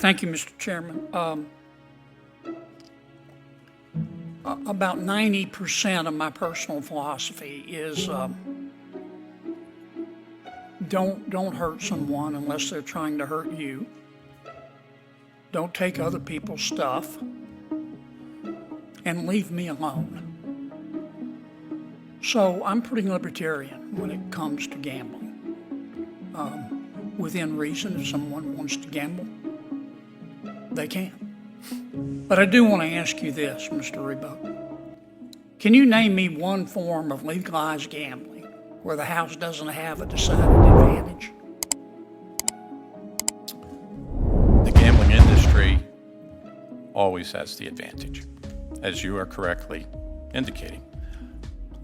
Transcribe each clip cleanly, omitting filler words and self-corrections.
Thank you, Mr. Chairman. About 90% of my personal philosophy is don't hurt someone unless they're trying to hurt you. Don't take other people's stuff, and leave me alone. So I'm pretty libertarian when it comes to gambling. Within reason, if someone wants to gamble, they can. But I do want to ask you this, Mr. Rebuck. Can you name me one form of legalized gambling where the House doesn't have a decided advantage? The gambling industry always has the advantage, as you are correctly indicating.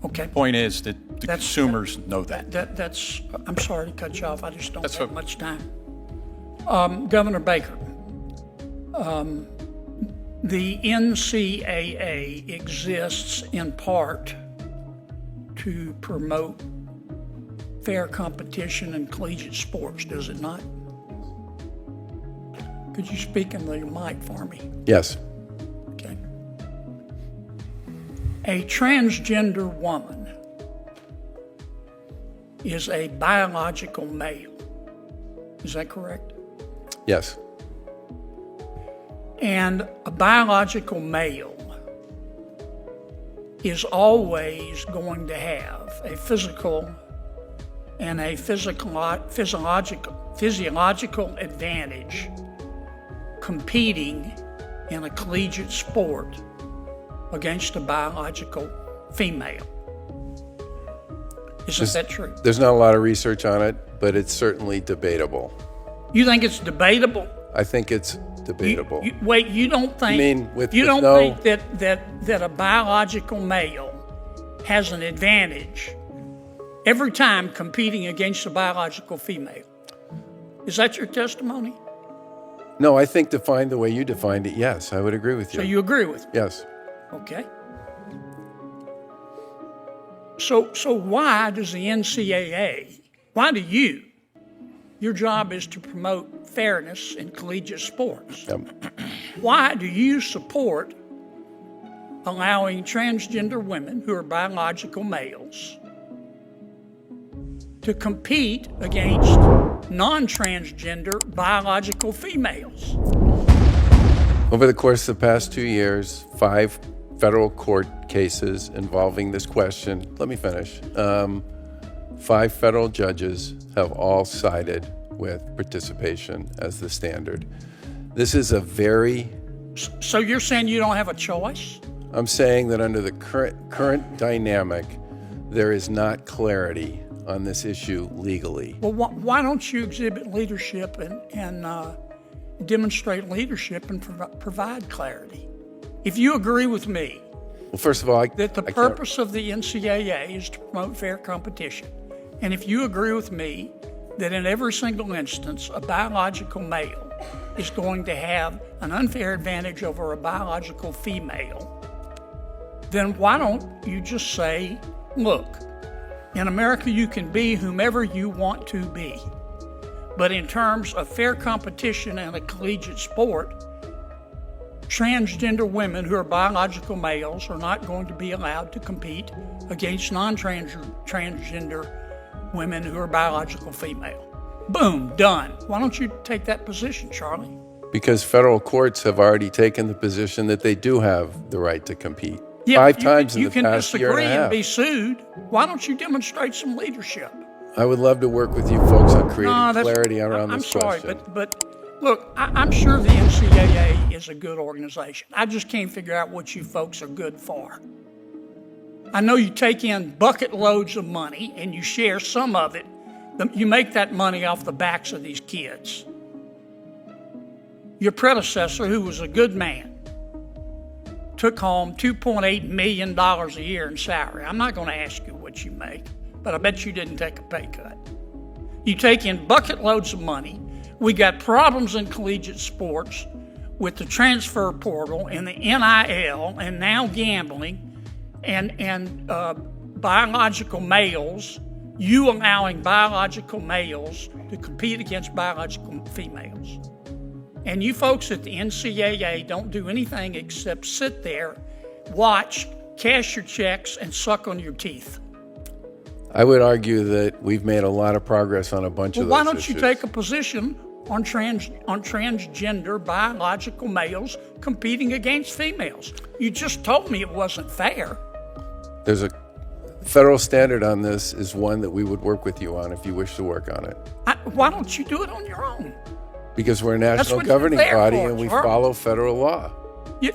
Okay. The point is that the consumers know that. That's. I'm sorry to cut you off. I just don't That's have what- much time. Governor Baker, the NCAA exists in part to promote fair competition in collegiate sports, does it not? Could you speak in the mic for me? Yes. Okay. A transgender woman is a biological male. Is that correct? Yes. And a biological male is always going to have a physical and a physiological advantage competing in a collegiate sport against a biological female. Isn't that true? There's not a lot of research on it, but it's certainly debatable. You think it's debatable? I think it's debatable. Wait, you don't think? mean with think that a biological male has an advantage every time competing against a biological female? Is that your testimony? No, I think defined the way you defined it, yes, I would agree with you. So you agree with me? Yes. Okay. So why does the NCAA, why do you, your job is to promote fairness in collegiate sports. Why do you support allowing transgender women who are biological males to compete against non-transgender biological females? Over the course of the past 2 years, 5 federal court cases involving this question. Let me finish. 5 federal judges have all sided with participation as the standard. This is a very... So you're saying you don't have a choice? I'm saying that under the current dynamic, there is not clarity on this issue legally. Well, why don't you exhibit leadership and demonstrate leadership and provide clarity? If you agree with me, well, first of all, that the purpose of the NCAA is to promote fair competition, and if you agree with me that in every single instance a biological male is going to have an unfair advantage over a biological female, then why don't you just say, look, in America you can be whomever you want to be, but in terms of fair competition in a collegiate sport, transgender women who are biological males are not going to be allowed to compete against non-transgender women who are biological female. Boom, done. Why don't you take that position, Charlie? Because federal courts have already taken the position that they do have the right to compete. Yeah, 5 times in the you past can year and disagree a and half. be sued. Why don't you demonstrate some leadership? I would love to work with you folks on creating clarity around I'm this sorry, question. but look, I'm sure the NCAA is a good organization. I just can't figure out what you folks are good for. I know you take in bucket loads of money and you share some of it. You make that money off the backs of these kids. Your predecessor, who was a good man, took home $2.8 million a year in salary. I'm not going to ask you what you make, but I bet you didn't take a pay cut. You take in bucket loads of money. We got problems in collegiate sports with the transfer portal and the NIL and now gambling and biological males, you allowing biological males to compete against biological females. And you folks at the NCAA don't do anything except sit there, watch, cash your checks, and suck on your teeth. I would argue that we've made a lot of progress on a bunch of those Why don't issues. you take a position on transgender biological males competing against females? You just told me it wasn't fair. There's a federal standard on this is one that we would work with you on if you wish to work on it. Why don't you do it on your own? Because we're a national what you're governing there body for, and we sir. follow federal law.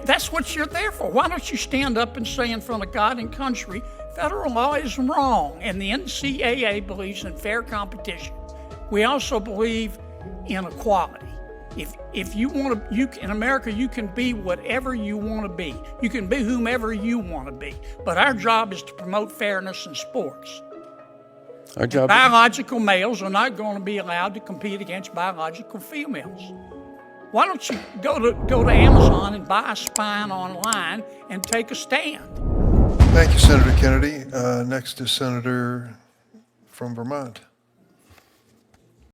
That's what you're there for. Why don't you stand up and say in front of God and country, federal law is wrong, and the NCAA believes in fair competition. We also believe in equality. If you want to, in America, you can be whatever you want to be. You can be whomever you want to be. But our job is to promote fairness in sports. Our job Biological males are not going to be allowed to compete against biological females. Why don't you go to Amazon and buy a spine online and take a stand? Thank you, Senator Kennedy. Next is Senator from Vermont.